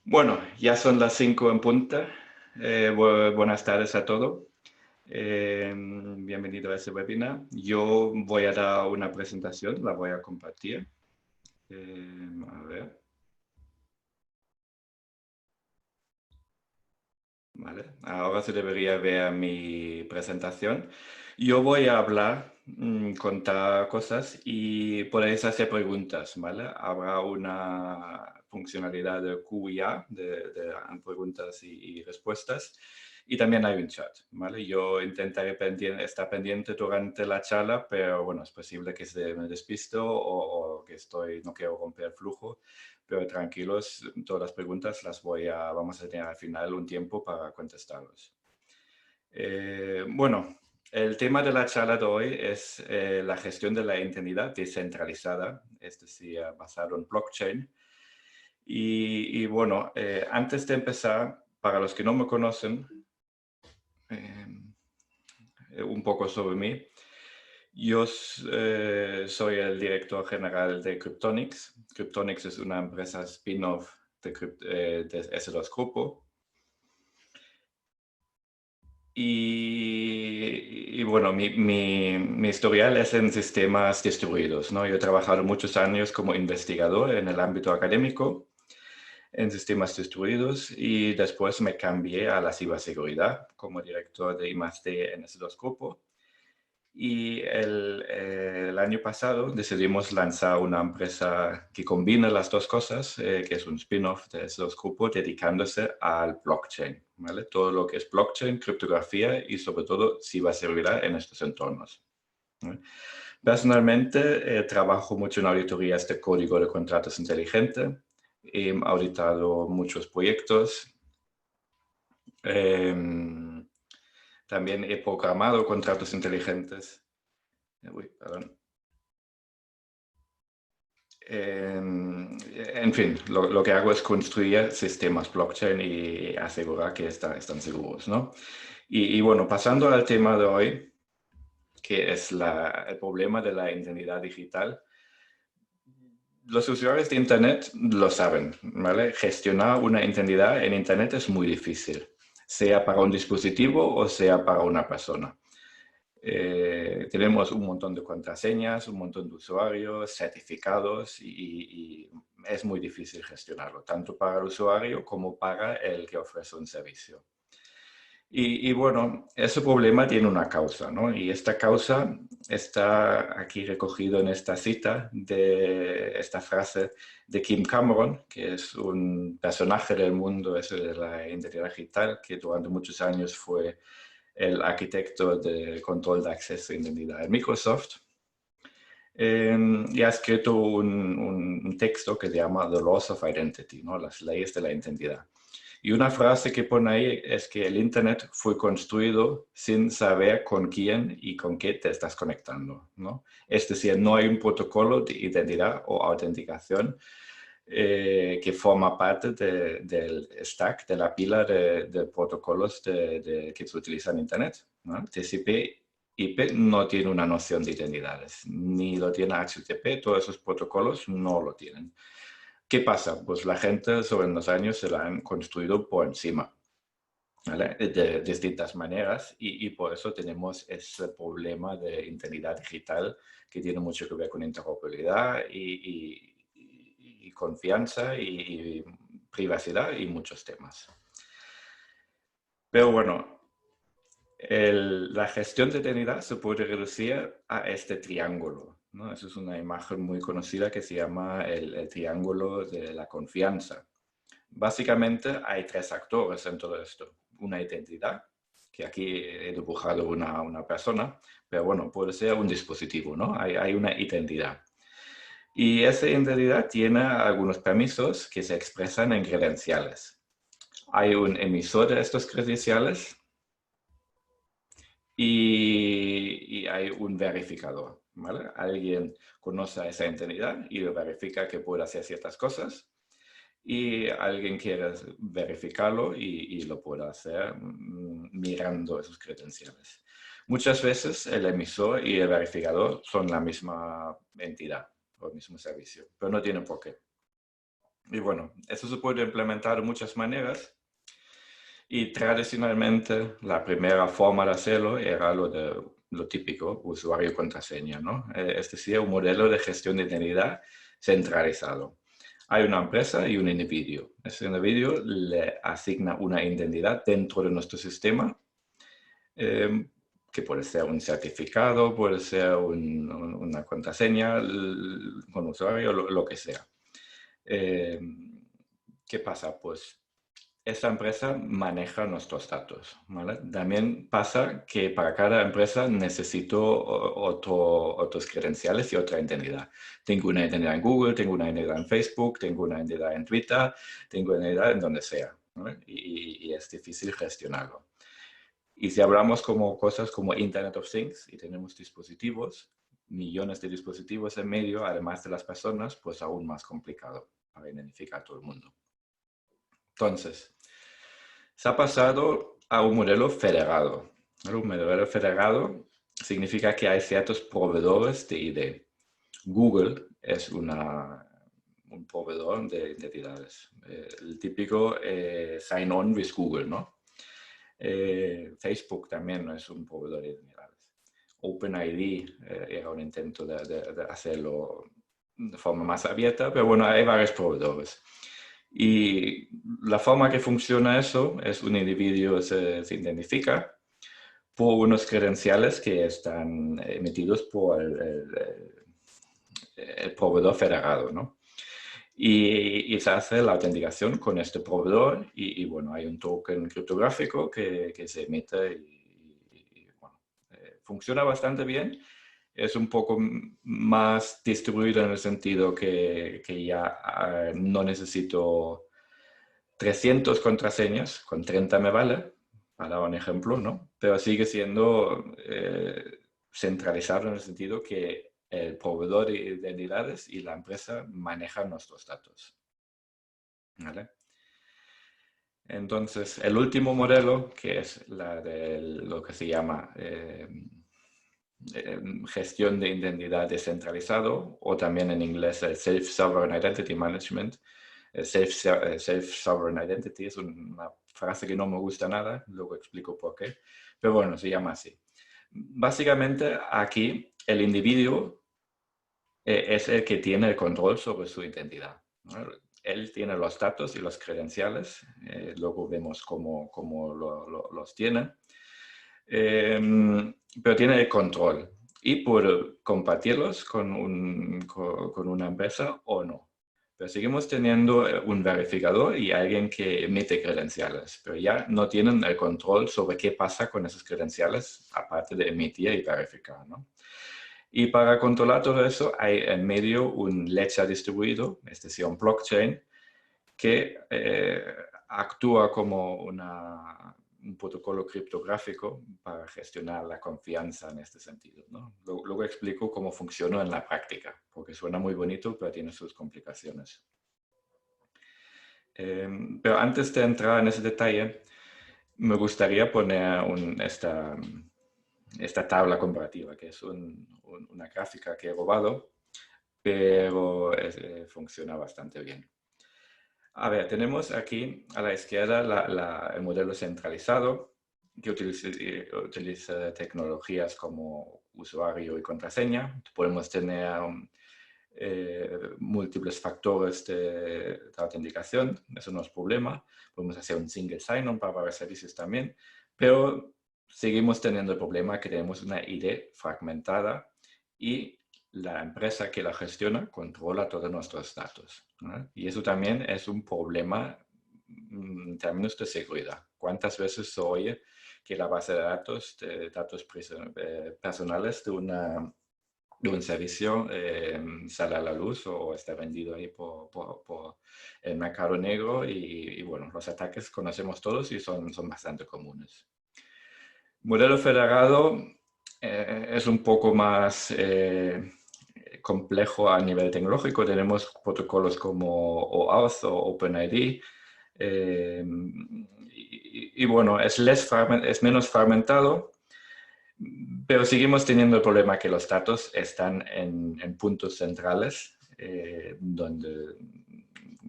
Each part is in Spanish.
Bueno, ya son las 5 en punta. Buenas tardes a todos. Bienvenido a este webinar. Yo voy a dar una presentación, la voy a compartir. A ver. Vale, ahora se debería ver mi presentación. Yo voy a hablar, contar cosas y podéis hacer preguntas, ¿vale? Habrá una funcionalidad de Q&A, de preguntas y respuestas, y también hay un chat, ¿vale? Yo intentaré estar pendiente durante la charla, pero bueno, es posible que se me despisto o que no quiero romper el flujo. Pero tranquilos, todas las preguntas vamos a tener al final un tiempo para contestarlos. Bueno, el tema de la charla de hoy es la gestión de la identidad descentralizada, es decir, basado en blockchain. Y bueno, antes de empezar, para los que no me conocen, un poco sobre mí. Yo soy el director general de Cryptonics. Cryptonics es una empresa spin-off de S2 Grupo. Y bueno, mi historial es en sistemas distribuidos, ¿no? Yo he trabajado muchos años como investigador en el ámbito académico, en sistemas distribuidos, y después me cambié a la ciberseguridad como director de I+D en S2 Grupo. Y el año pasado decidimos lanzar una empresa que combina las dos cosas, que es un spin-off de esos grupos dedicándose al blockchain, ¿vale? Todo lo que es blockchain, criptografía y sobre todo ciberseguridad en estos entornos, ¿vale? Personalmente, trabajo mucho en auditorías de código de contratos inteligentes. He auditado muchos proyectos. También he programado contratos inteligentes. Uy, perdón. En fin, lo que hago es construir sistemas blockchain y asegurar que están seguros, ¿no? Y bueno, pasando al tema de hoy, que es el problema de la identidad digital. Los usuarios de Internet lo saben, ¿vale? Gestionar una identidad en Internet es muy difícil, sea para un dispositivo o sea para una persona. Tenemos un montón de contraseñas, un montón de usuarios, certificados y es muy difícil gestionarlo, tanto para el usuario como para el que ofrece un servicio. Y bueno, ese problema tiene una causa, ¿no? Y esta causa está aquí recogido en esta cita de esta frase de Kim Cameron, que es un personaje del mundo ese de la identidad digital, que durante muchos años fue el arquitecto de control de acceso e identidad de Microsoft. Y ha escrito un texto que se llama The Laws of Identity, ¿no? Las leyes de la identidad. Y una frase que pone ahí es que el Internet fue construido sin saber con quién y con qué te estás conectando, ¿no? Es decir, no hay un protocolo de identidad o autenticación que forma parte del stack, de la pila de protocolos que se utilizan en Internet, ¿no? TCP/IP no tiene una noción de identidades, ni lo tiene HTTP, todos esos protocolos no lo tienen. ¿Qué pasa? Pues la gente sobre los años se la han construido por encima, ¿vale? De distintas maneras y por eso tenemos ese problema de identidad digital que tiene mucho que ver con interoperabilidad y confianza y privacidad y muchos temas. Pero bueno, la gestión de identidad se puede reducir a este triángulo, ¿no? Esa es una imagen muy conocida que se llama el triángulo de la confianza. Básicamente hay tres actores en todo esto. Una identidad, que aquí he dibujado una persona, pero bueno, puede ser un dispositivo, ¿no? Hay una identidad. Y esa identidad tiene algunos permisos que se expresan en credenciales. Hay un emisor de estos credenciales y hay un verificador, ¿vale? Alguien conoce esa identidad y verifica que puede hacer ciertas cosas y alguien quiere verificarlo y lo puede hacer mirando esos credenciales. Muchas veces el emisor y el verificador son la misma entidad o el mismo servicio, pero no tiene por qué. Y bueno, eso se puede implementar de muchas maneras. Y tradicionalmente la primera forma de hacerlo era lo típico, usuario y contraseña, ¿no? Es decir, un modelo de gestión de identidad centralizado. Hay una empresa y un individuo. Ese individuo le asigna una identidad dentro de nuestro sistema, que puede ser un certificado, puede ser una contraseña con usuario, lo que sea. Eh, ¿Qué pasa? Pues esta empresa maneja nuestros datos, ¿vale? También pasa que para cada empresa necesito otros credenciales y otra identidad. Tengo una identidad en Google, tengo una identidad en Facebook, tengo una identidad en Twitter, tengo una identidad en donde sea, ¿vale? Y es difícil gestionarlo. Y si hablamos como cosas como Internet of Things y tenemos dispositivos, millones de dispositivos en medio, además de las personas, pues aún más complicado para identificar a todo el mundo. Entonces, se ha pasado a un modelo federado. Un modelo federado significa que hay ciertos proveedores de ID. Google es un proveedor de identidades. El típico sign-on with Google, ¿no? Facebook también es un proveedor de identidades. OpenID era un intento de hacerlo de forma más abierta, pero bueno, hay varios proveedores. Y la forma que funciona eso es un individuo se identifica por unos credenciales que están emitidos por el proveedor federado, ¿no? Y se hace la autenticación con este proveedor y bueno, hay un token criptográfico que se emite y bueno, funciona bastante bien. Es un poco más distribuido en el sentido que ya no necesito 300 contraseñas, con 30 me vale, para dar un ejemplo, ¿no? Pero sigue siendo centralizado en el sentido que el proveedor de identidades y la empresa manejan nuestros datos, ¿vale? Entonces, el último modelo, que es la de lo que se llama gestión de identidad descentralizado, o también en inglés el Self-Sovereign Identity Management. Self-Sovereign Identity es una frase que no me gusta nada, luego explico por qué, pero bueno, se llama así. Básicamente, aquí el individuo es el que tiene el control sobre su identidad, ¿no? Él tiene los datos y los credenciales, luego vemos cómo los tiene, pero tiene el control y puede compartirlos con una empresa o no. Pero seguimos teniendo un verificador y alguien que emite credenciales, pero ya no tienen el control sobre qué pasa con esos credenciales, aparte de emitir y verificar, ¿no? Y para controlar todo eso hay en medio un ledger distribuido, es decir, un blockchain, que actúa como un protocolo criptográfico para gestionar la confianza en este sentido, ¿no? Luego explico cómo funciona en la práctica, porque suena muy bonito, pero tiene sus complicaciones. Pero antes de entrar en ese detalle, me gustaría poner esta tabla comparativa, que es una gráfica que he robado, pero funciona bastante bien. A ver, tenemos aquí a la izquierda el modelo centralizado que utiliza tecnologías como usuario y contraseña. Podemos tener múltiples factores de autenticación, eso no es problema. Podemos hacer un single sign-on para varios servicios también, pero seguimos teniendo el problema que tenemos una ID fragmentada y la empresa que la gestiona controla todos nuestros datos, ¿no? Y eso también es un problema en términos de seguridad. ¿Cuántas veces se oye que la base de datos personales de un servicio sale a la luz o está vendido ahí por el mercado negro? Y bueno, los ataques conocemos todos y son bastante comunes. Modelo federado es un poco más complejo a nivel tecnológico. Tenemos protocolos como OAuth o OpenID. Y bueno, es menos fragmentado, pero seguimos teniendo el problema que los datos están en puntos centrales, donde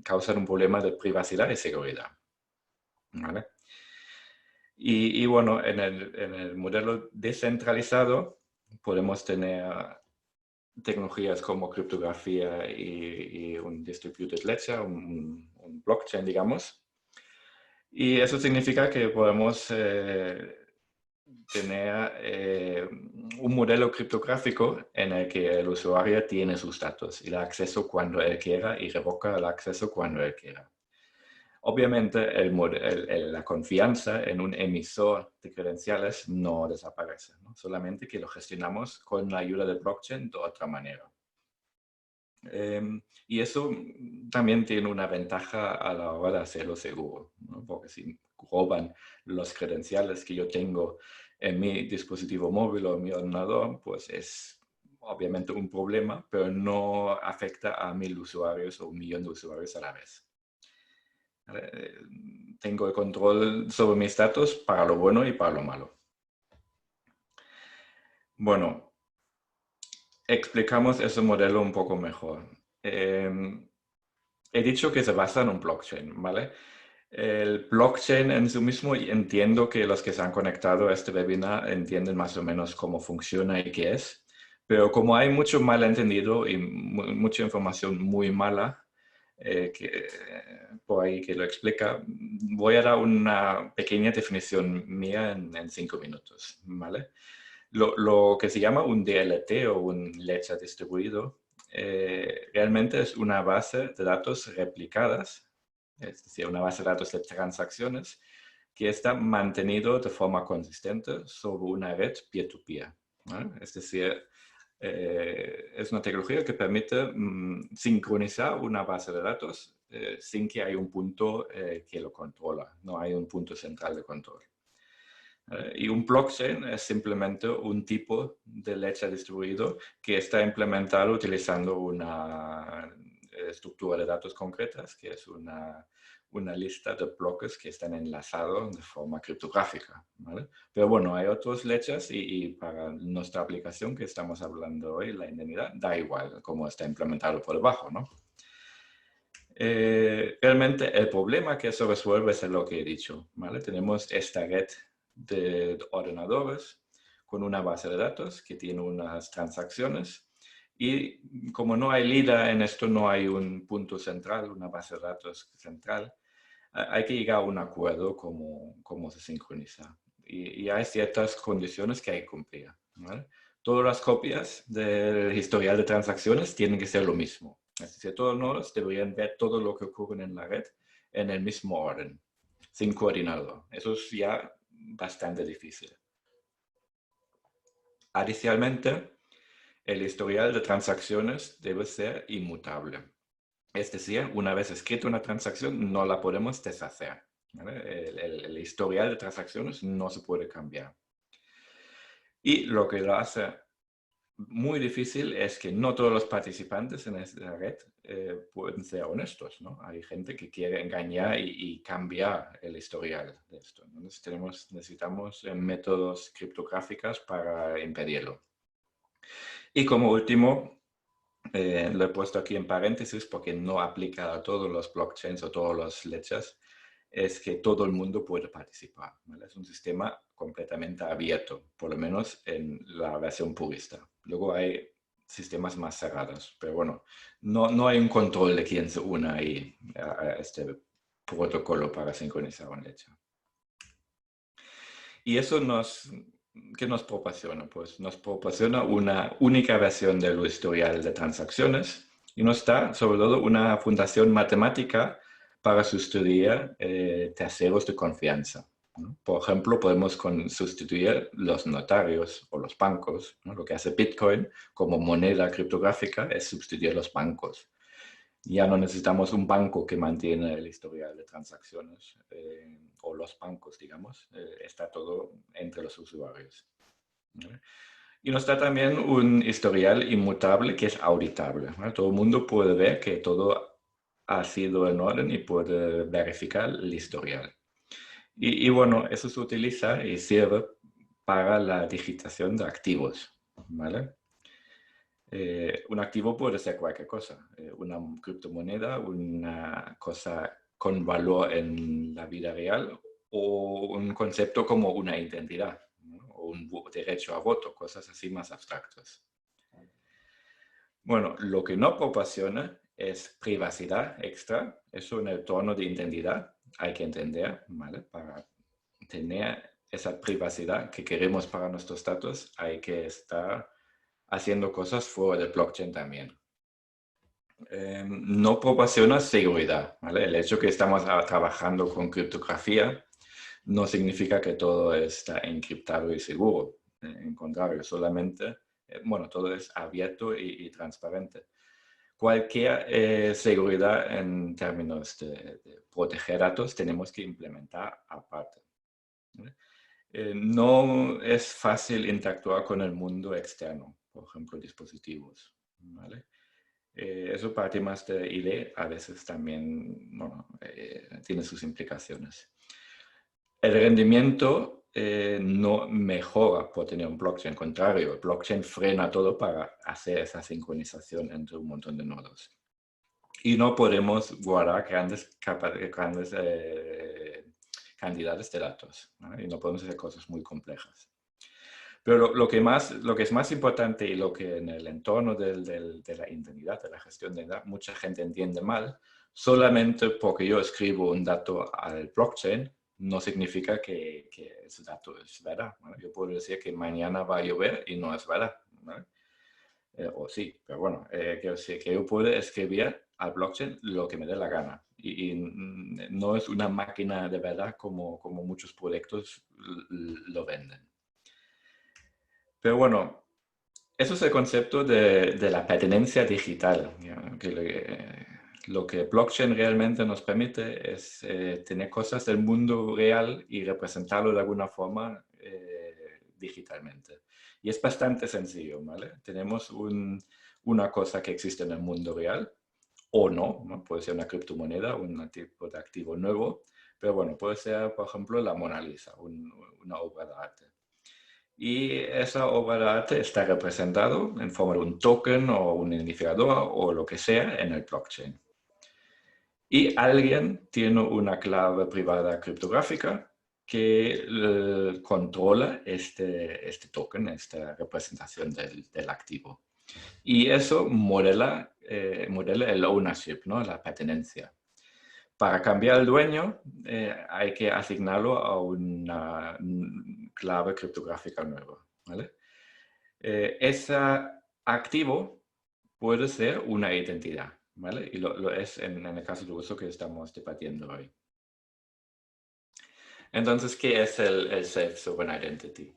causan un problema de privacidad y seguridad. ¿Vale? Y bueno, en el modelo descentralizado podemos tener tecnologías como criptografía y un distributed ledger, un blockchain, digamos. Y eso significa que podemos tener un modelo criptográfico en el que el usuario tiene sus datos y da acceso cuando él quiera y revoca el acceso cuando él quiera. Obviamente, la confianza en un emisor de credenciales no desaparece, ¿no? Solamente que lo gestionamos con la ayuda del blockchain de otra manera. Y eso también tiene una ventaja a la hora de hacerlo seguro, ¿no? Porque si roban los credenciales que yo tengo en mi dispositivo móvil o en mi ordenador, pues es obviamente un problema, pero no afecta a 1000 usuarios o 1.000.000 de usuarios a la vez. Tengo el control sobre mis datos para lo bueno y para lo malo. Bueno, explicamos ese modelo un poco mejor. He dicho que se basa en un blockchain, ¿vale? El blockchain en sí mismo, entiendo que los que se han conectado a este webinar entienden más o menos cómo funciona y qué es, pero como hay mucho malentendido y mucha información muy mala por ahí que lo explica, voy a dar una pequeña definición mía en 5 minutos, ¿vale? Lo que se llama un DLT o un ledger distribuido realmente es una base de datos replicadas, es decir, una base de datos de transacciones que está mantenido de forma consistente sobre una red peer-to-peer, ¿vale? Es decir, es una tecnología que permite sincronizar una base de datos sin que haya un punto que lo controla, no hay un punto central de control. Y un blockchain es simplemente un tipo de ledger distribuido que está implementado utilizando una estructura de datos concretas, que es una lista de bloques que están enlazados de forma criptográfica, ¿vale? Pero bueno, hay otros ledgers y para nuestra aplicación que estamos hablando hoy, la indemnidad, da igual cómo está implementado por debajo, ¿no? Realmente el problema que eso resuelve es lo que he dicho, ¿vale? Tenemos esta red de ordenadores con una base de datos que tiene unas transacciones y como no hay LIDA en esto, no hay un punto central, una base de datos central, hay que llegar a un acuerdo cómo se sincroniza. Y hay ciertas condiciones que hay que cumplir, ¿vale? Todas las copias del historial de transacciones tienen que ser lo mismo. Es decir, todos los nodos deberían ver todo lo que ocurre en la red en el mismo orden, sin coordinador. Eso es ya bastante difícil. Adicionalmente, el historial de transacciones debe ser inmutable. Es decir, una vez escrita una transacción, no la podemos deshacer, ¿vale? El historial de transacciones no se puede cambiar. Y lo que lo hace muy difícil es que no todos los participantes en esta red pueden ser honestos, ¿no? Hay gente que quiere engañar y cambiar el historial de esto. Entonces necesitamos métodos criptográficos para impedirlo. Y como último, lo he puesto aquí en paréntesis porque no aplica a todos los blockchains o todos los ledgers, es que todo el mundo puede participar, ¿vale? Es un sistema completamente abierto, por lo menos en la versión purista. Luego hay sistemas más cerrados, pero bueno, no hay un control de quién se une ahí a este protocolo para sincronizar un ledger. Y eso ¿qué nos proporciona? Pues nos proporciona una única versión del historial de transacciones y nos da sobre todo una fundación matemática para sustituir terceros de confianza, ¿no? Por ejemplo, podemos sustituir los notarios o los bancos, ¿no? Lo que hace Bitcoin como moneda criptográfica es sustituir los bancos. Ya no necesitamos un banco que mantiene el historial de transacciones o los bancos, digamos. Está todo entre los usuarios, ¿vale? Y nos da también un historial inmutable que es auditable, ¿vale? Todo el mundo puede ver que todo ha sido en orden y puede verificar el historial. Y bueno, eso se utiliza y sirve para la digitación de activos, ¿vale? Un activo puede ser cualquier cosa, una criptomoneda, una cosa con valor en la vida real o un concepto como una identidad, ¿no? O un derecho a voto, cosas así más abstractas. Bueno, lo que no proporciona es privacidad extra, eso en el tono de identidad hay que entender, ¿vale? Para tener esa privacidad que queremos para nuestros datos hay que estar haciendo cosas fuera del blockchain también. No proporciona seguridad, ¿vale? El hecho que estamos trabajando con criptografía no significa que todo está encriptado y seguro. En contrario, solamente, bueno, todo es abierto y transparente. Cualquier seguridad en términos de proteger datos tenemos que implementar aparte, ¿vale? No es fácil interactuar con el mundo externo, por ejemplo, dispositivos, ¿vale? Eso para temas de ID a veces también, bueno, tiene sus implicaciones. El rendimiento no mejora por tener un blockchain, al contrario, el blockchain frena todo para hacer esa sincronización entre un montón de nodos. Y no podemos guardar grandes cantidades de datos, ¿no? Y no podemos hacer cosas muy complejas. Pero lo que es más importante y lo que en el entorno de la identidad, de la gestión de datos, mucha gente entiende mal, solamente porque yo escribo un dato al blockchain, no significa que ese dato es verdad, ¿no? Yo puedo decir que mañana va a llover y no es verdad, ¿no? O sí, pero bueno, quiero decir que yo puedo escribir al blockchain lo que me dé la gana. Y no es una máquina de verdad como muchos proyectos lo venden. Pero bueno, eso es el concepto de la pertenencia digital. ¿Ya? Lo que blockchain realmente nos permite es tener cosas del mundo real y representarlo de alguna forma digitalmente. Y es bastante sencillo, ¿vale? Tenemos una cosa que existe en el mundo real o no, ¿no? Puede ser una criptomoneda, un tipo de activo nuevo, pero bueno, puede ser, por ejemplo, la Mona Lisa, una obra de arte. Y esa obra de arte está representado en forma de un token o un identificador o lo que sea en el blockchain. Y alguien tiene una clave privada criptográfica que controla este token, esta representación del activo. Y eso modela el ownership, ¿no? La pertenencia. Para cambiar el dueño hay que asignarlo a una clave criptográfica nueva, ¿vale? Ese activo puede ser una identidad, ¿vale? Y lo es en el caso de uso que estamos debatiendo hoy. Entonces, ¿qué es el Self-Sovereign Identity?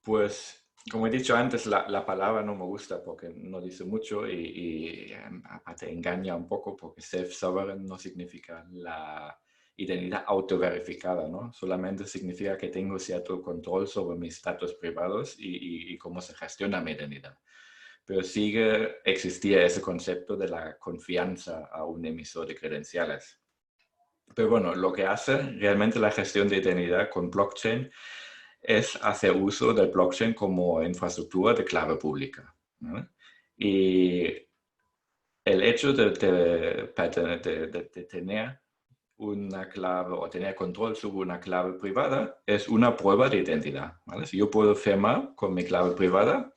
Pues, como he dicho antes, la palabra no me gusta porque no dice mucho y aparte engaña un poco porque self-sovereign no significa la identidad autoverificada, ¿no? Solamente significa que tengo cierto control sobre mis datos privados y cómo se gestiona mi identidad. Pero sigue existía ese concepto de la confianza a un emisor de credenciales. Pero bueno, lo que hace realmente la gestión de identidad con blockchain es hacer uso del blockchain como infraestructura de clave pública, ¿no? Y el hecho de tener una clave o tener control sobre una clave privada es una prueba de identidad, ¿vale? Si yo puedo firmar con mi clave privada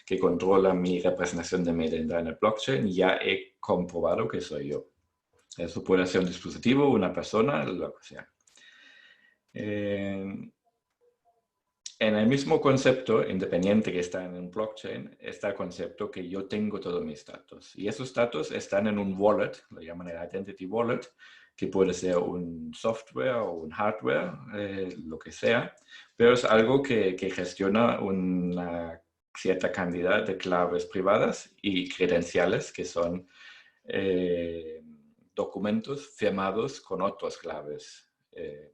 que controla mi representación de mi identidad en el blockchain, ya he comprobado que soy yo. Eso puede ser un dispositivo, una persona, lo que sea. En el mismo concepto independiente que está en un blockchain, está el concepto que yo tengo todos mis datos. Y esos datos están en un wallet, lo llaman el Identity Wallet, que puede ser un software o un hardware, lo que sea, pero es algo que gestiona una cierta cantidad de claves privadas y credenciales que son documentos firmados con otras claves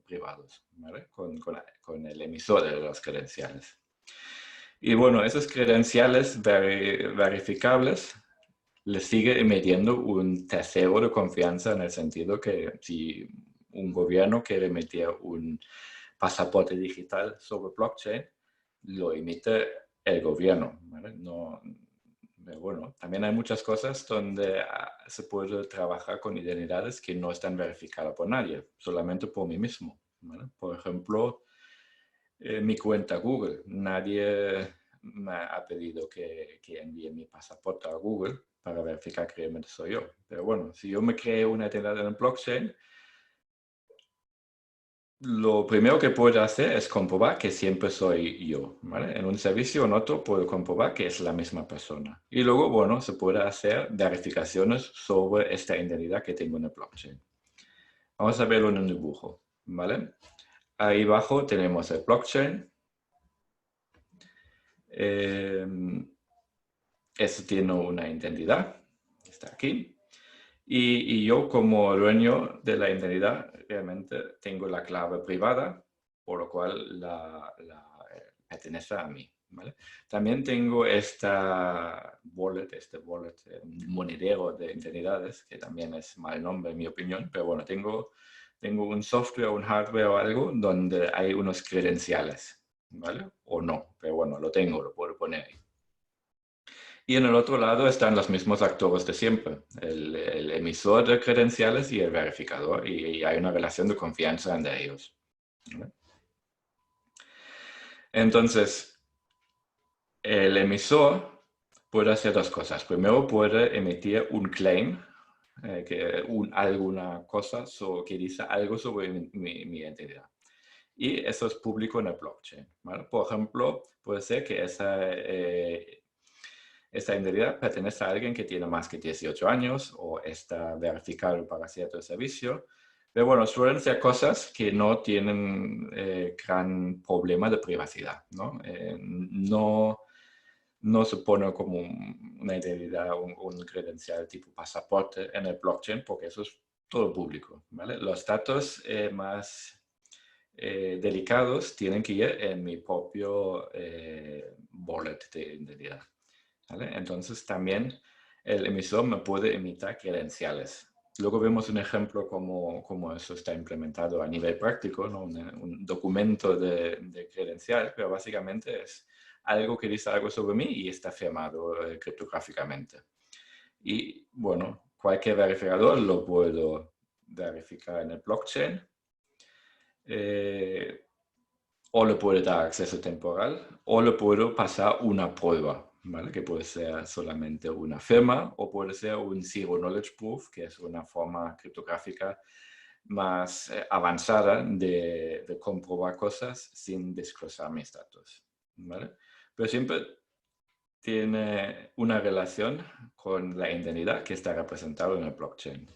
privados, ¿vale? Con el emisor de las credenciales. Y bueno, esos credenciales verificables les sigue emitiendo un tercero de confianza en el sentido que si un gobierno quiere emitir un pasaporte digital sobre blockchain, lo emite el gobierno, ¿vale? No, Pero bueno, también hay muchas cosas donde se puede trabajar con identidades que no están verificadas por nadie, solamente por mí mismo, ¿vale? Por ejemplo, mi cuenta Google. Nadie me ha pedido que envíe mi pasaporte a Google para verificar que realmente soy yo. Pero bueno, si yo me creo una identidad en el blockchain, lo primero que puedo hacer es comprobar que siempre soy yo, ¿vale? En un servicio o en otro puedo comprobar que es la misma persona. Y luego, bueno, se puede hacer verificaciones sobre esta identidad que tengo en el blockchain. Vamos a verlo en un dibujo, ¿vale? Ahí abajo tenemos el blockchain. Eso tiene una identidad, está aquí. Y yo como dueño de la identidad realmente tengo la clave privada, por lo cual pertenece a mí, ¿vale? También tengo este wallet, monedero de identidades, que también es mal nombre en mi opinión, pero bueno, tengo un software, un hardware o algo donde hay unos credenciales, ¿vale? O no, pero bueno, lo tengo, lo puedo poner ahí. Y en el otro lado están los mismos actores de siempre, el emisor de credenciales y el verificador, y hay una relación de confianza entre ellos, ¿vale? Entonces, el emisor puede hacer dos cosas. Primero, puede emitir un claim, alguna cosa que dice algo sobre mi identidad. Y eso es público en el blockchain, ¿vale? Por ejemplo, puede ser que esta identidad pertenece a alguien que tiene más que 18 años o está verificado para cierto servicio. Pero bueno, suelen ser cosas que no tienen gran problema de privacidad, ¿no? No se pone como una identidad, un credencial tipo pasaporte en el blockchain porque eso es todo público, ¿vale? Los datos más delicados tienen que ir en mi propio wallet de identidad, ¿vale? Entonces también el emisor me puede emitir credenciales. Luego vemos un ejemplo cómo eso está implementado a nivel práctico, ¿no? Un documento de credencial, pero básicamente es algo que dice algo sobre mí y está firmado criptográficamente. Y bueno, cualquier verificador lo puedo verificar en el blockchain. O le puedo dar acceso temporal o le puedo pasar una prueba, ¿vale? Que puede ser solamente una firma o puede ser un Zero Knowledge Proof, que es una forma criptográfica más avanzada de comprobar cosas sin disclosar mis datos, ¿vale? Pero siempre tiene una relación con la identidad que está representada en el blockchain.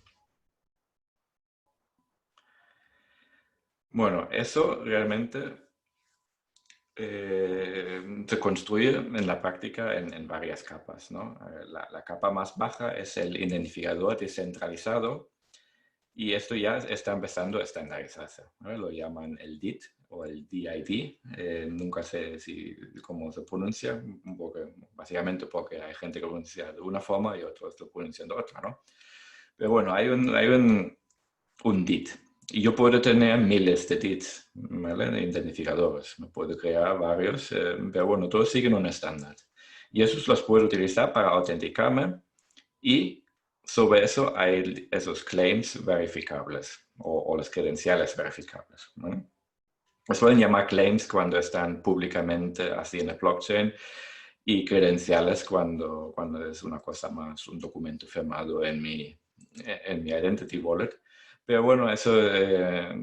Bueno, eso realmente se construye en la práctica en varias capas, ¿no? La capa más baja es el identificador descentralizado y esto ya está empezando a estandarizarse, ¿no? Lo llaman el DID o el DID. Nunca sé cómo se pronuncia, básicamente porque hay gente que pronuncia de una forma y otros lo pronuncian de otra, ¿no? Pero bueno, hay un DID. Y yo puedo tener miles de DIDs, ¿vale? De identificadores. Me puedo crear varios, pero bueno, todos siguen un estándar. Y esos los puedo utilizar para autenticarme y sobre eso hay esos claims verificables o los credenciales verificables, ¿no? Se suelen llamar claims cuando están públicamente así en el blockchain y credenciales cuando es una cosa más, un documento firmado en mi Identity Wallet. Pero bueno, eso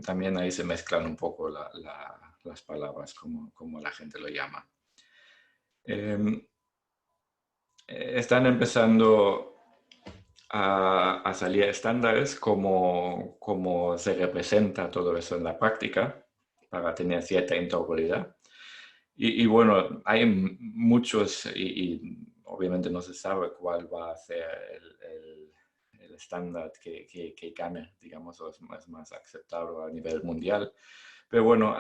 también ahí se mezclan un poco las palabras como la gente lo llama. Están empezando a salir estándares como se representa todo eso en la práctica para tener cierta interoperabilidad. Y bueno, hay muchos y obviamente no se sabe cuál va a ser el estándar que gane, digamos, o es más aceptable a nivel mundial. Pero bueno,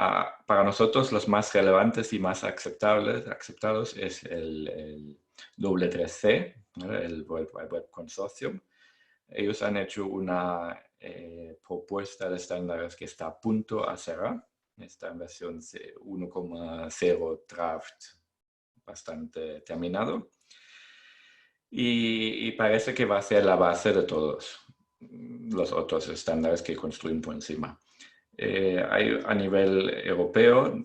para nosotros los más relevantes y más aceptados es el W3C, ¿vale? El World Wide Web Consortium. Ellos han hecho una propuesta de estándares que está a punto a cerrar. Está en versión 1.0 draft bastante terminado. y parece que va a ser la base de todos los otros estándares que construyen por encima. A nivel europeo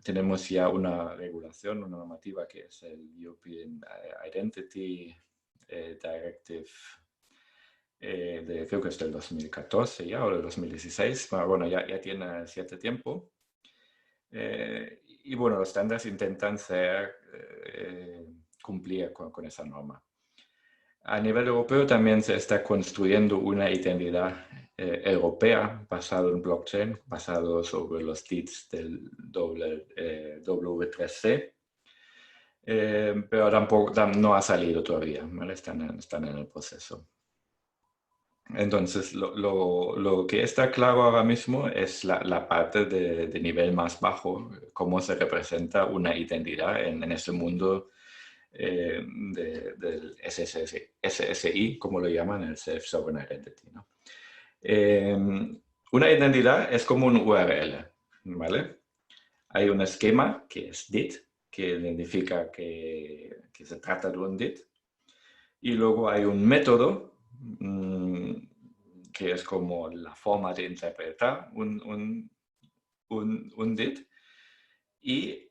tenemos ya una regulación, una normativa que es el European Identity Directive, creo que es del 2014 ya, o del 2016, pero bueno, ya tiene cierto tiempo. Y bueno, los estándares intentan cumplir con esa norma. A nivel europeo también se está construyendo una identidad europea basada en blockchain, basado sobre los DITs del W3C, pero tampoco no ha salido todavía, ¿vale? Están en el proceso. Entonces, lo que está claro ahora mismo es la parte de nivel más bajo, cómo se representa una identidad en ese mundo del SSI, como lo llaman, el Self-Sovereign Identity, ¿no? Una identidad es como un URL, ¿vale? Hay un esquema que es DIT, que identifica que se trata de un DIT, y luego hay un método que es como la forma de interpretar un DIT, y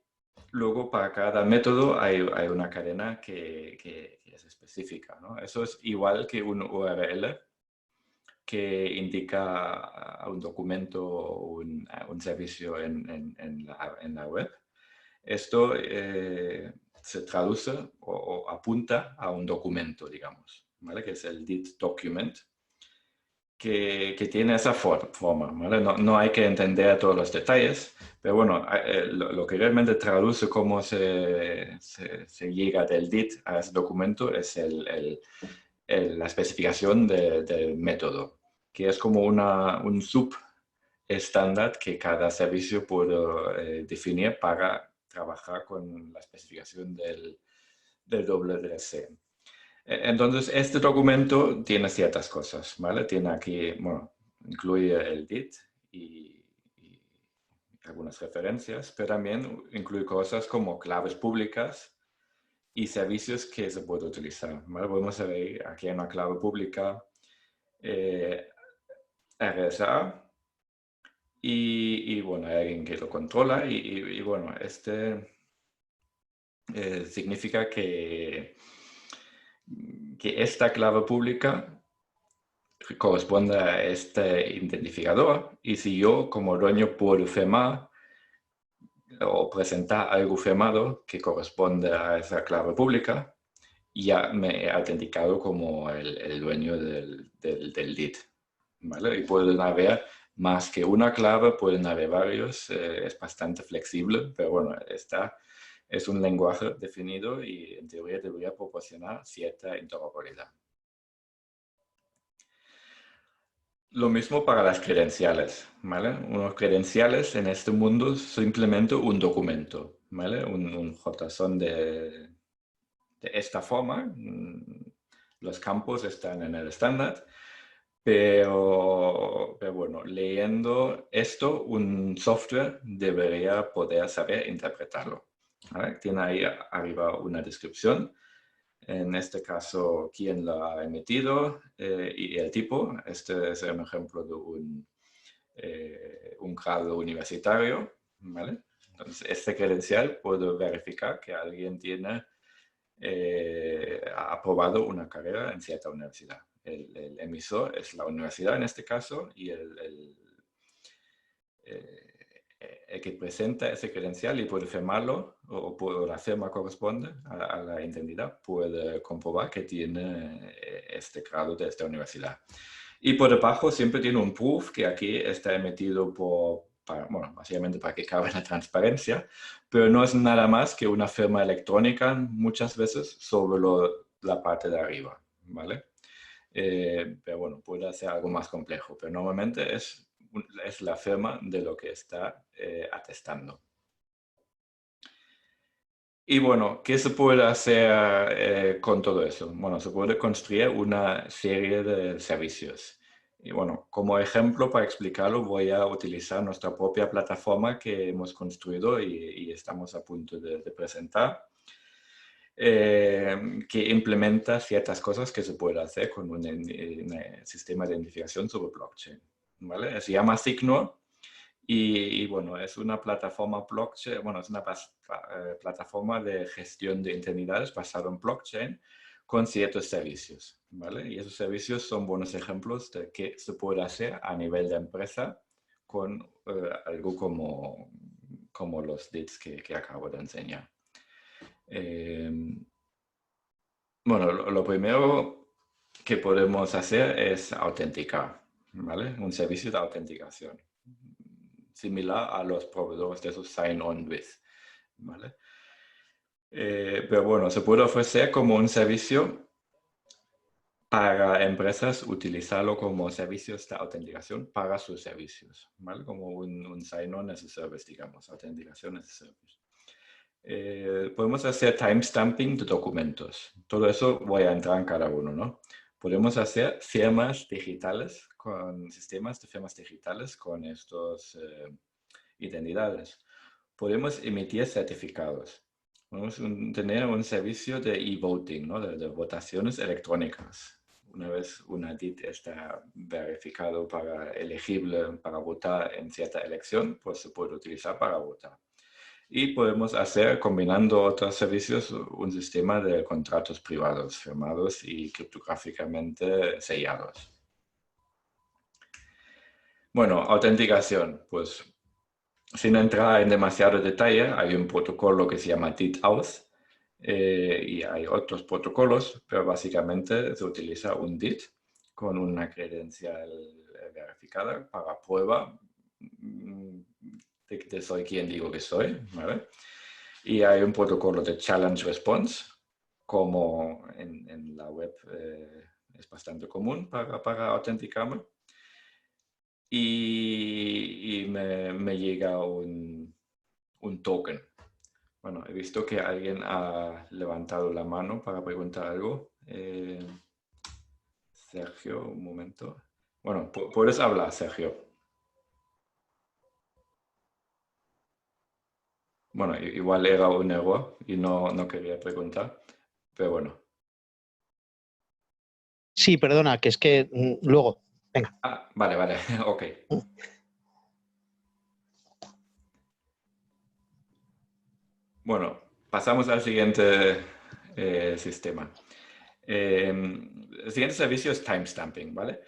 luego para cada método hay una cadena que es específica, ¿no? Eso es igual que un URL que indica a un documento o un servicio en la web. Esto se traduce o apunta a un documento, digamos, ¿vale? Que es el DIT document, que tiene esa forma, ¿vale? No hay que entender todos los detalles, pero bueno, lo que realmente traduce cómo se llega del DIT a ese documento es la especificación del método, que es como un subestándar que cada servicio puede definir para trabajar con la especificación del W3C. Entonces, este documento tiene ciertas cosas, ¿vale? Tiene aquí, bueno, incluye el DIT y algunas referencias, pero también incluye cosas como claves públicas y servicios que se puede utilizar, ¿vale? Podemos ver aquí una clave pública, RSA, y bueno, hay alguien que lo controla y bueno, significa que esta clave pública corresponde a este identificador, y si yo como dueño puedo firmar o presentar algo firmado que corresponde a esa clave pública, ya me he autenticado como el dueño del DIT, ¿vale? Y pueden haber más que una clave, pueden haber varios, es bastante flexible, pero bueno, es un lenguaje definido y en teoría debería proporcionar cierta interoperabilidad. Lo mismo para las credenciales, ¿vale? Unos credenciales en este mundo es simplemente un documento, ¿vale? Un JSON de esta forma. Los campos están en el estándar, pero bueno, leyendo esto, un software debería poder saber interpretarlo, ¿vale? Tiene ahí arriba una descripción. En este caso, quién lo ha emitido y el tipo. Este es un ejemplo de un grado universitario, ¿vale? Entonces, este credencial puede verificar que alguien ha aprobado una carrera en cierta universidad. El emisor es la universidad en este caso, y el que presenta ese credencial y puede firmarlo, o la firma corresponde a la identidad, puede comprobar que tiene este grado de esta universidad. Y por debajo siempre tiene un proof que aquí está emitido bueno, básicamente para que cabe la transparencia, pero no es nada más que una firma electrónica muchas veces sobre la parte de arriba, ¿vale? Pero bueno, puede ser algo más complejo, pero normalmente es la firma de lo que está atestando. Y bueno, ¿qué se puede hacer con todo eso? Bueno, se puede construir una serie de servicios. Y bueno, como ejemplo para explicarlo, voy a utilizar nuestra propia plataforma que hemos construido y estamos a punto de presentar. que implementa ciertas cosas que se puede hacer con un sistema de identificación sobre blockchain. ¿Vale? Se llama Signor y bueno, es una plataforma blockchain, bueno, es una plataforma de gestión de identidades basada en blockchain con ciertos servicios, ¿vale? Y esos servicios son buenos ejemplos de qué se puede hacer a nivel de empresa con algo como los DITs que acabo de enseñar. Bueno, lo primero que podemos hacer es autenticar, ¿vale? Un servicio de autenticación, similar a los proveedores de esos sign-on with, ¿vale? Pero bueno, se puede ofrecer como un servicio para empresas utilizarlo como servicios de autenticación para sus servicios, ¿vale? Como un sign-on as a service, digamos, autenticación as a service. Podemos hacer timestamping de documentos. Todo eso voy a entrar en cada uno, ¿no? Podemos hacer firmas digitales con sistemas de firmas digitales con estas identidades. Podemos emitir certificados. Podemos tener un servicio de e-voting, ¿no? de votaciones electrónicas. Una vez una DIT está verificado para elegible para votar en cierta elección, pues se puede utilizar para votar. Y podemos hacer, combinando otros servicios, un sistema de contratos privados firmados y criptográficamente sellados. Bueno, autenticación. Pues sin entrar en demasiado detalle, hay un protocolo que se llama DIT-Auth y hay otros protocolos, pero básicamente se utiliza un DIT con una credencial verificada para prueba de soy quien digo que soy, ¿vale? Y hay un protocolo de Challenge Response, como en la web es bastante común para autenticarme. Y me llega un token. Bueno, he visto que alguien ha levantado la mano para preguntar algo. Sergio, un momento. Bueno, puedes hablar, Sergio. Bueno, igual era un error y no quería preguntar, pero bueno. Sí, perdona, que es que luego, venga. Ah, vale, ok. Bueno, pasamos al siguiente sistema. El siguiente servicio es timestamping, ¿vale?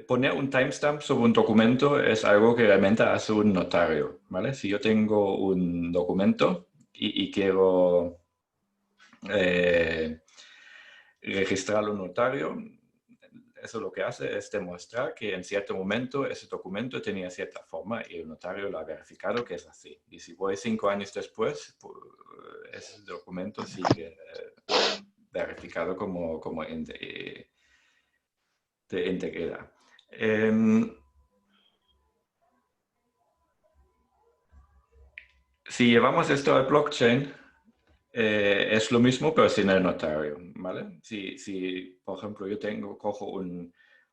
Poner un timestamp sobre un documento es algo que realmente hace un notario, ¿vale? Si yo tengo un documento y quiero registrarlo en un notario, eso lo que hace es demostrar que en cierto momento ese documento tenía cierta forma y el notario lo ha verificado que es así. Y si voy 5 años después, pues, ese documento sigue verificado como de integridad. Si llevamos esto al blockchain, es lo mismo, pero sin el notario, ¿vale? Si por ejemplo, yo cojo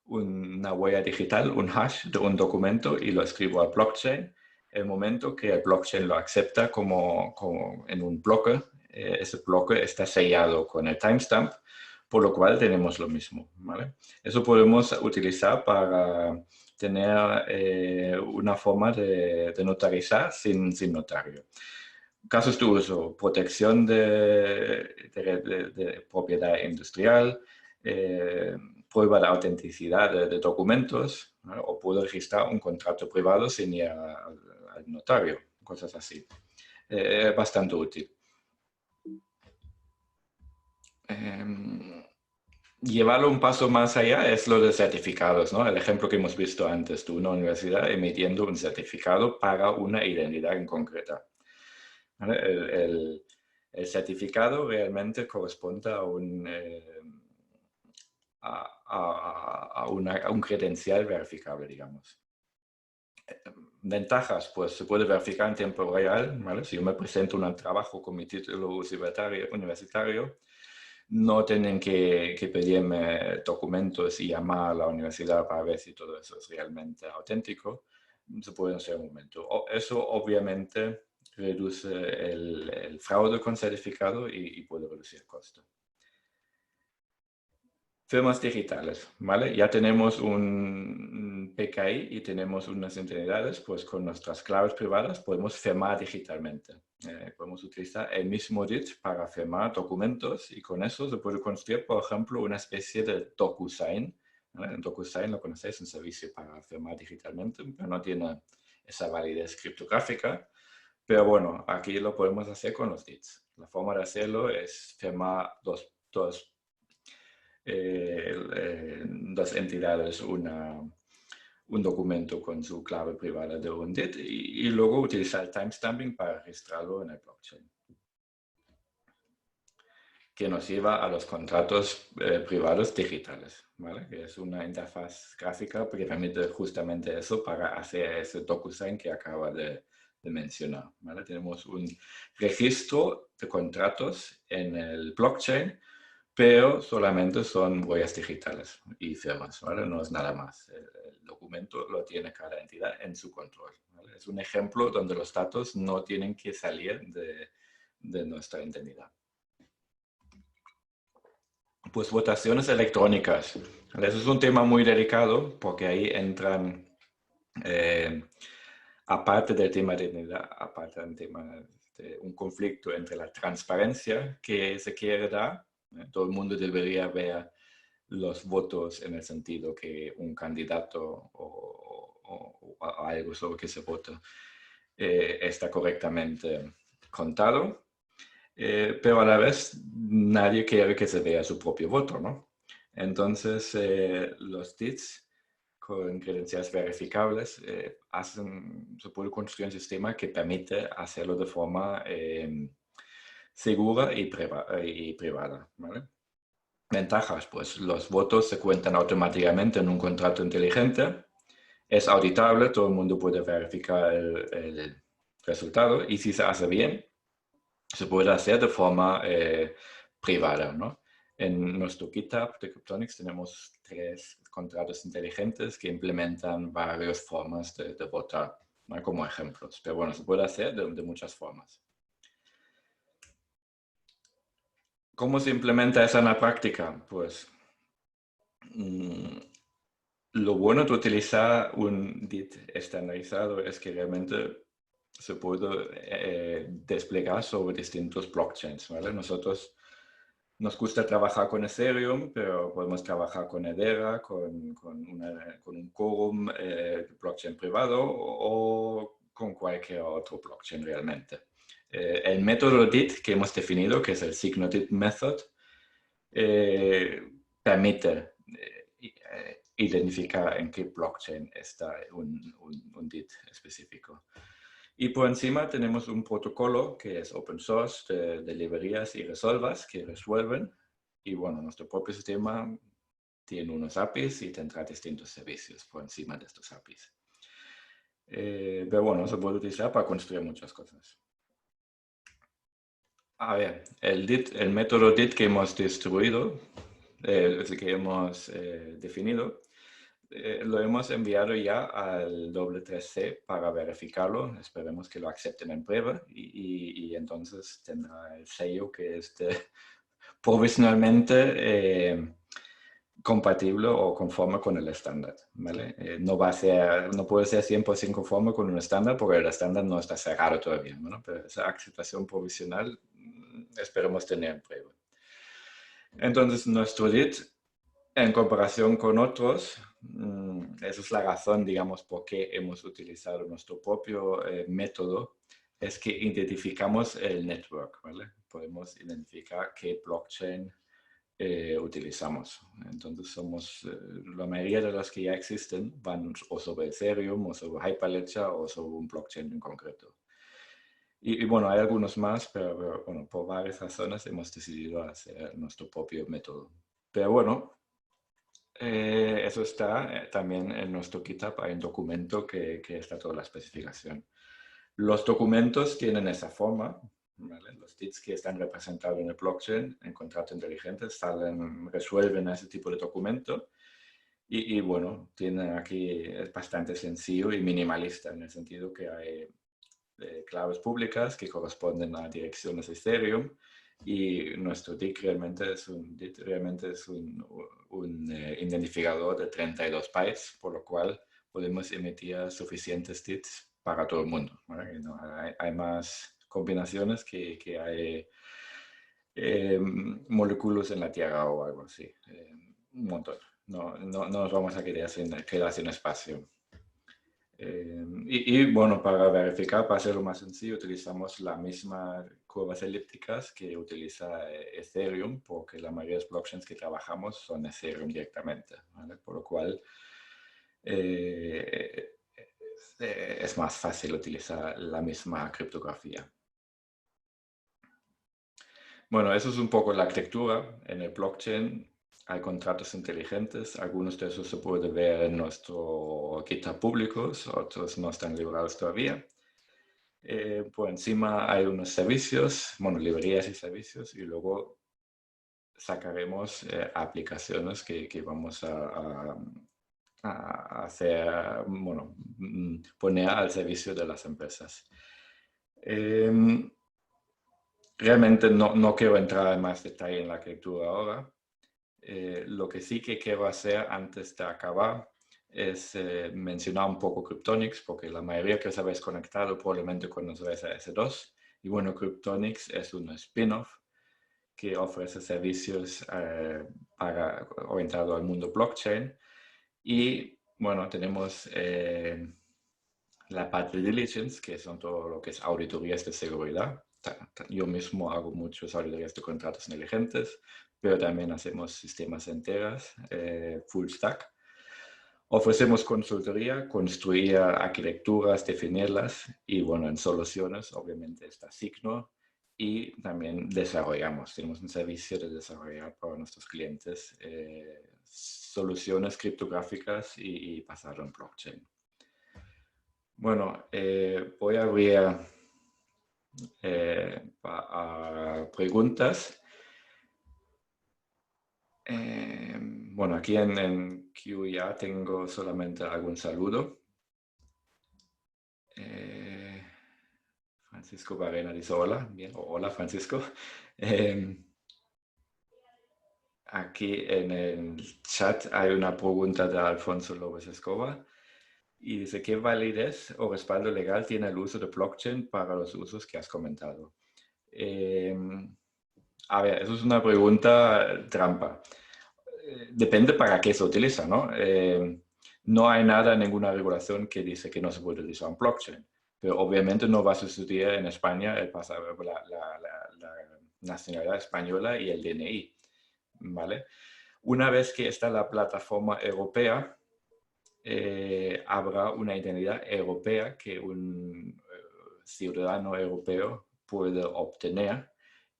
una huella digital, un hash de un documento y lo escribo al blockchain, el momento que el blockchain lo acepta como en un bloque, ese bloque está sellado con el timestamp, por lo cual tenemos lo mismo, ¿vale? Eso podemos utilizar para tener una forma de notarizar sin notario. Casos de uso, protección de propiedad industrial, prueba de autenticidad de documentos, ¿no? O puedo registrar un contrato privado sin ir al notario, cosas así. Bastante útil. Llevarlo un paso más allá es lo de certificados, ¿no? El ejemplo que hemos visto antes de una universidad emitiendo un certificado para una identidad en concreta. ¿Vale? El certificado realmente corresponde a un credencial verificable, digamos. Ventajas, pues se puede verificar en tiempo real, ¿vale? Si yo me presento un trabajo con mi título universitario, no tienen que pedirme documentos y llamar a la universidad para ver si todo eso es realmente auténtico. Se puede hacer un momento. Eso obviamente reduce el fraude con certificado y puede reducir el costo. Firmas digitales, ¿vale? Ya tenemos un PKI y tenemos unas entidades, pues con nuestras claves privadas podemos firmar digitalmente. Podemos utilizar el mismo DIT para firmar documentos y con eso se puede construir, por ejemplo, una especie de DocuSign. ¿Vale? En DocuSign, lo conocéis, un servicio para firmar digitalmente, pero no tiene esa validez criptográfica. Pero bueno, aquí lo podemos hacer con los DITs. La forma de hacerlo es firmar dos entidades un documento con su clave privada de un DIT y luego utilizar el timestamping para registrarlo en el blockchain, que nos lleva a los contratos privados digitales, ¿vale? Que es una interfaz gráfica que permite justamente eso para hacer ese DocuSign que acaba de mencionar, ¿vale? Tenemos un registro de contratos en el blockchain, pero solamente son huellas digitales y firmas, ¿vale? No es nada más. El documento lo tiene cada entidad en su control, ¿vale? Es un ejemplo donde los datos no tienen que salir de nuestra entidad. Pues votaciones electrónicas. Eso es un tema muy delicado porque ahí entran, aparte del tema de identidad, aparte del tema de un conflicto entre la transparencia que se quiere dar. Todo el mundo debería ver los votos en el sentido que un candidato o algo sobre que se vota está correctamente contado, pero a la vez nadie quiere que se vea su propio voto, ¿no? Entonces, los DITs con credenciales verificables se puede construir un sistema que permite hacerlo de forma segura y privada, ¿vale? Ventajas, pues los votos se cuentan automáticamente en un contrato inteligente, es auditable, todo el mundo puede verificar el resultado y si se hace bien, se puede hacer de forma privada, ¿no? En nuestro GitHub de Cryptonics tenemos 3 contratos inteligentes que implementan varias formas de votar, ¿no? Como ejemplos, pero bueno, se puede hacer de muchas formas. ¿Cómo se implementa eso en la práctica? Pues lo bueno de utilizar un DIT estandarizado es que realmente se puede desplegar sobre distintos blockchains, ¿vale? Nosotros nos gusta trabajar con Ethereum, pero podemos trabajar con Hedera, con un Quorum blockchain privado o con cualquier otro blockchain realmente. El método DIT que hemos definido, que es el SignalDIT Method, permite identificar en qué blockchain está un DIT específico. Y por encima tenemos un protocolo que es open source de librerías y resolvas que resuelven. Y bueno, nuestro propio sistema tiene unos APIs y tendrá distintos servicios por encima de estos APIs. Pero bueno, se puede utilizar para construir muchas cosas. A ver, el método DIT que hemos distribuido, que hemos definido, lo hemos enviado ya al W3C para verificarlo. Esperemos que lo acepten en prueba y entonces tendrá el sello que esté provisionalmente compatible o conforme con el estándar, ¿vale? No puede ser 100% conforme con un estándar porque el estándar no está cerrado todavía, ¿no? Pero esa aceptación provisional esperemos tener en prueba. Entonces, nuestro DIT, en comparación con otros, esa es la razón, digamos, por qué hemos utilizado nuestro propio método, es que identificamos el network, ¿vale? Podemos identificar qué blockchain utilizamos. Entonces, la mayoría de las que ya existen van o sobre Ethereum, o sobre Hyperledger, o sobre un blockchain en concreto. Y bueno, hay algunos más, pero bueno, por varias razones hemos decidido hacer nuestro propio método. Pero bueno, eso está también en nuestro GitHub. Hay un documento que está toda la especificación. Los documentos tienen esa forma, ¿vale? Los DITs que están representados en el blockchain, en contrato inteligente, resuelven ese tipo de documento. Y bueno, tiene aquí, es bastante sencillo y minimalista en el sentido que hay claves públicas que corresponden a direcciones Ethereum. Y nuestro DIC realmente es un identificador de 32 bytes, por lo cual podemos emitir suficientes DITs para todo el mundo, ¿vale? No, hay más combinaciones que hay moléculas en la Tierra o algo así. Un montón. No nos vamos a quedar sin espacio. Bueno, para verificar, para hacerlo más sencillo, utilizamos la misma curvas elípticas que utiliza Ethereum, porque la mayoría de los blockchains que trabajamos son Ethereum directamente, ¿vale? Por lo cual es más fácil utilizar la misma criptografía. Bueno, eso es un poco la arquitectura. En el blockchain hay contratos inteligentes. Algunos de esos se pueden ver en nuestro GitHub públicos, otros no están liberados todavía. Por encima hay unos servicios, bueno, librerías y servicios, y luego sacaremos aplicaciones que vamos a hacer, bueno, poner al servicio de las empresas. Realmente no quiero entrar en más detalle en la arquitectura ahora. Lo que sí que quiero hacer antes de acabar es mencionar un poco Cryptonics, porque la mayoría que os habéis conectado probablemente conocéis a S2. Y bueno, Cryptonics es un spin-off que ofrece servicios orientado al mundo blockchain. Y bueno, tenemos la parte de diligence, que son todo lo que es auditorías de seguridad. Yo mismo hago muchas auditorías de contratos inteligentes, pero también hacemos sistemas enteras, full stack. Ofrecemos consultoría, construir arquitecturas, definirlas, y bueno, en soluciones obviamente está Signo, y también desarrollamos, tenemos un servicio de desarrollar para nuestros clientes soluciones criptográficas y pasarlo en blockchain. Bueno, voy a abrir a preguntas. Bueno, aquí en QA tengo solamente algún saludo. Francisco Barrena dice hola. Bien, hola Francisco. Aquí en el chat hay una pregunta de Alfonso López Escobar. Y dice, ¿qué validez o respaldo legal tiene el uso de blockchain para los usos que has comentado? A ver, eso es una pregunta trampa. Depende para qué se utiliza, ¿no? No hay nada, ninguna regulación que dice que no se puede utilizar un blockchain. Pero obviamente no va a sustituir en España la nacionalidad española y el DNI, ¿vale? Una vez que está la plataforma europea, habrá una identidad europea que un ciudadano europeo puede obtener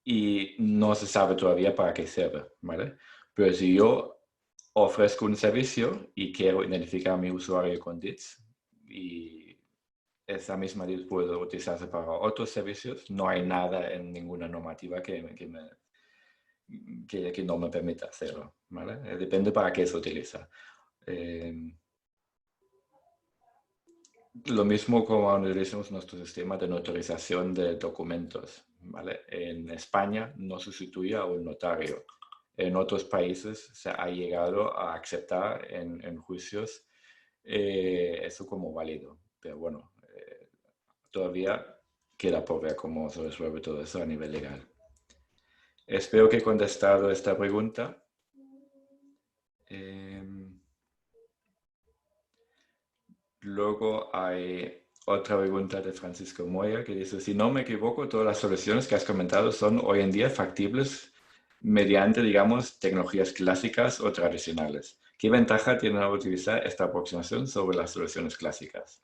y no se sabe todavía para qué sirve, ¿vale? Pero si yo ofrezco un servicio y quiero identificar a mi usuario con DITs y esa misma DIT puede utilizarse para otros servicios, no hay nada en ninguna normativa que no me permita hacerlo, ¿vale? Depende para qué se utiliza. Lo mismo como utilizamos nuestro sistema de notarización de documentos, ¿vale? En España no sustituye a un notario. En otros países se ha llegado a aceptar en juicios eso como válido. Pero bueno, todavía queda por ver cómo se resuelve todo eso a nivel legal. Espero que he contestado esta pregunta. Luego hay otra pregunta de Francisco Moya que dice, si no me equivoco, todas las soluciones que has comentado son hoy en día factibles mediante, digamos, tecnologías clásicas o tradicionales. ¿Qué ventaja tiene utilizar esta aproximación sobre las soluciones clásicas?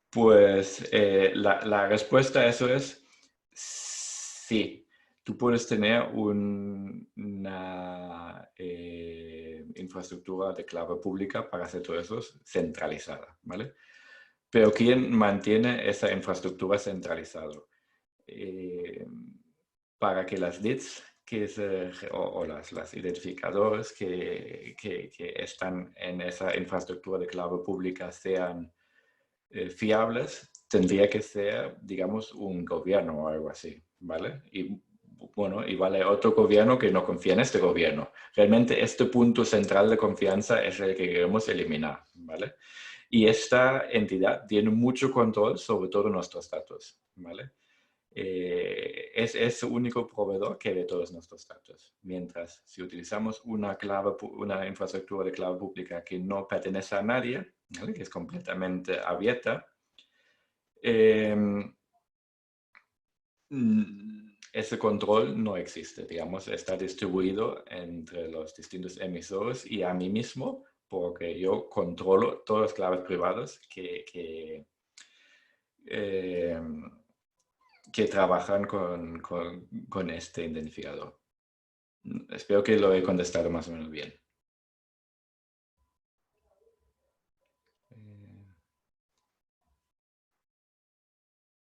Pues la respuesta a eso es sí. Tú puedes tener una infraestructura de clave pública para hacer todo eso centralizada, ¿vale? Pero ¿quién mantiene esa infraestructura centralizada? Para que las DITs o las identificadores que están en esa infraestructura de clave pública sean fiables, tendría que ser, digamos, un gobierno o algo así, ¿vale? Y bueno, y vale otro gobierno que no confía en este gobierno. Realmente este punto central de confianza es el que queremos eliminar, ¿vale? Y esta entidad tiene mucho control sobre todos nuestros datos, ¿vale? Es el único proveedor que ve todos nuestros datos. Mientras, si utilizamos una infraestructura de cloud pública que no pertenece a nadie, ¿vale? Que es completamente abierta, ese control no existe, digamos, está distribuido entre los distintos emisores y a mí mismo, porque yo controlo todas las claves privadas eh, que trabajan con este identificador. Espero que lo he contestado más o menos bien.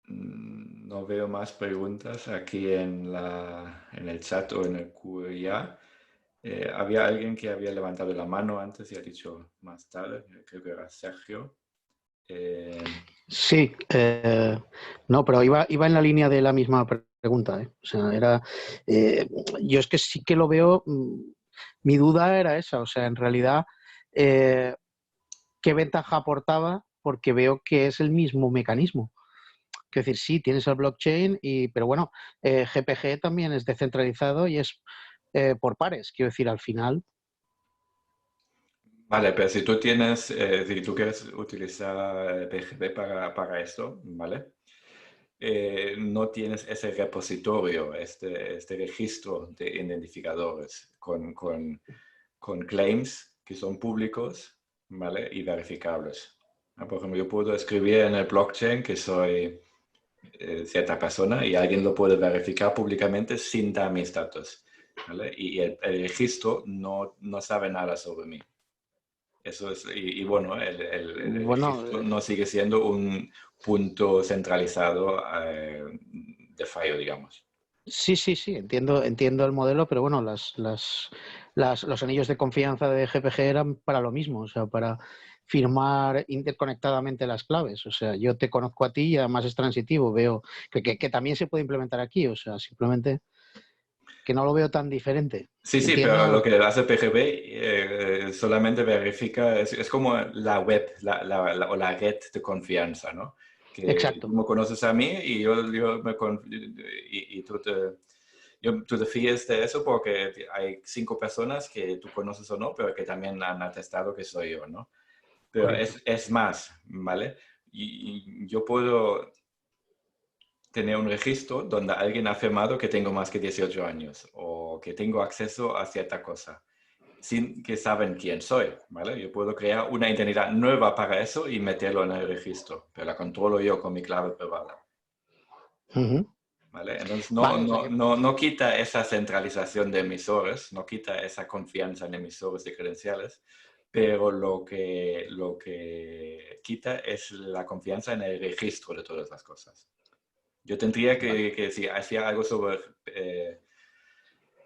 No veo más preguntas aquí en el chat o en el QA. Había alguien que había levantado la mano antes y ha dicho más tarde, creo que era Sergio. Sí, no, pero iba en la línea de la misma pregunta. O sea, yo es que sí que lo veo, mi duda era esa, o sea, en realidad, ¿qué ventaja aportaba? Porque veo que es el mismo mecanismo. Quiero decir, sí, tienes el blockchain, pero bueno, GPG también es descentralizado y es por pares. Quiero decir, al final. Vale, pero si tú si tú quieres utilizar PGP para esto, ¿vale? No tienes ese repositorio, este registro de identificadores con claims que son públicos, ¿vale? Y verificables. Por ejemplo, yo puedo escribir en el blockchain que soy cierta persona y alguien lo puede verificar públicamente sin dar mis datos, ¿vale? Y el registro no sabe nada sobre mí. Eso es, y bueno, el Bueno, registro no sigue siendo un punto centralizado de fallo, digamos. sí, entiendo el modelo, pero bueno, los anillos de confianza de GPG eran para lo mismo, o sea, para firmar interconectadamente las claves. O sea, yo te conozco a ti y además es transitivo. Veo que también se puede implementar aquí, o sea, simplemente que no lo veo tan diferente. Sí, pero lo Entiendo, que hace PGP solamente verifica, es como la web o la red de confianza, ¿no? Que tú exacto. me conoces a mí y tú te fíes de eso porque hay 5 personas que tú conoces o no, pero que también han atestado que soy yo, ¿no? Pero Correcto. es más, ¿vale? Y yo puedo tener un registro donde alguien ha afirmado que tengo más que 18 años o que tengo acceso a cierta cosa, sin que saben quién soy, ¿vale? Yo puedo crear una identidad nueva para eso y meterlo en el registro, pero la controlo yo con mi clave privada, Ujú. ¿vale? Entonces Vale, o sea que no quita esa centralización de emisores, no quita esa confianza en emisores de credenciales, pero lo que quita es la confianza en el registro de todas las cosas. Yo tendría que si hacía algo sobre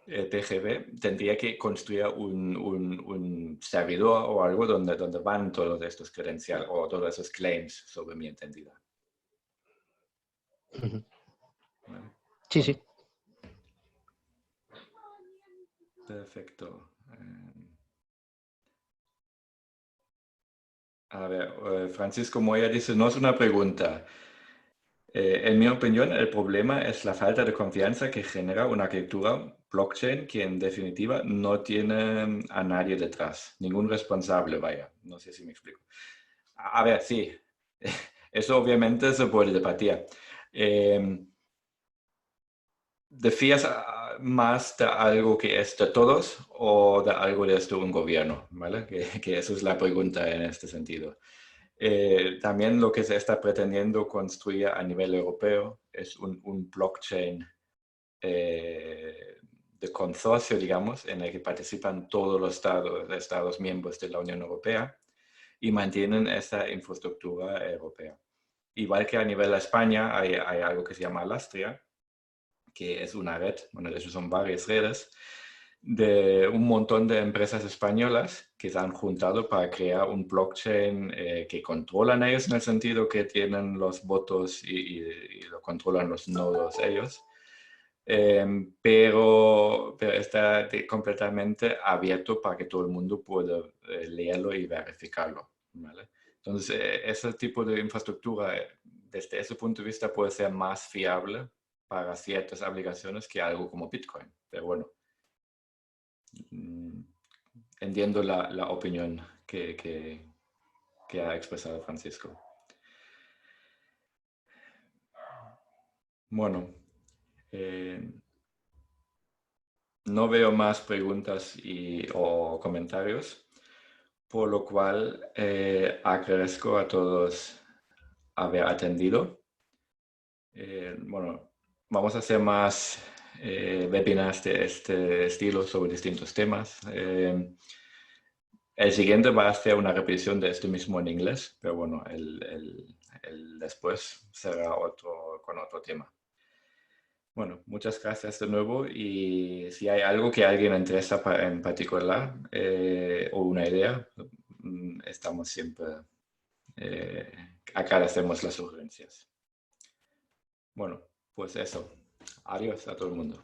PGP, tendría que construir un servidor o algo donde van todos estos credenciales o todos esos claims sobre mi entidad. ujú. ¿Vale? Sí, sí. Perfecto. A ver, Francisco Moya dice, no es una pregunta. En mi opinión, el problema es la falta de confianza que genera una arquitectura blockchain que en definitiva no tiene a nadie detrás, ningún responsable, vaya. No sé si me explico. A ver, sí, eso obviamente se puede debatir. ¿Te fías más de algo que es de todos o de algo de un gobierno? ¿Vale? Que eso es la pregunta en este sentido. También lo que se está pretendiendo construir a nivel europeo es un blockchain de consorcio, digamos, en el que participan todos los estados miembros de la Unión Europea y mantienen esa infraestructura europea. Igual que a nivel de España hay algo que se llama Lastria, que es una red, bueno, de hecho son varias redes, de un montón de empresas españolas que se han juntado para crear un blockchain que controlan ellos en el sentido que tienen los votos y lo controlan los nodos ellos. Pero está completamente abierto para que todo el mundo pueda leerlo y verificarlo, ¿vale? Entonces, ese tipo de infraestructura, desde ese punto de vista, puede ser más fiable para ciertas aplicaciones que algo como Bitcoin. Pero bueno, entiendo la opinión que ha expresado Francisco. Bueno, no veo más preguntas o comentarios, por lo cual agradezco a todos haber atendido. Bueno, vamos a hacer más webinars de este estilo sobre distintos temas. El siguiente va a ser una repetición de este mismo en inglés, pero bueno, el después será con otro tema. Bueno, muchas gracias de nuevo y si hay algo que a alguien le interesa en particular o una idea, estamos siempre, acá hacemos las sugerencias. Bueno, pues eso. Adiós a todo el mundo.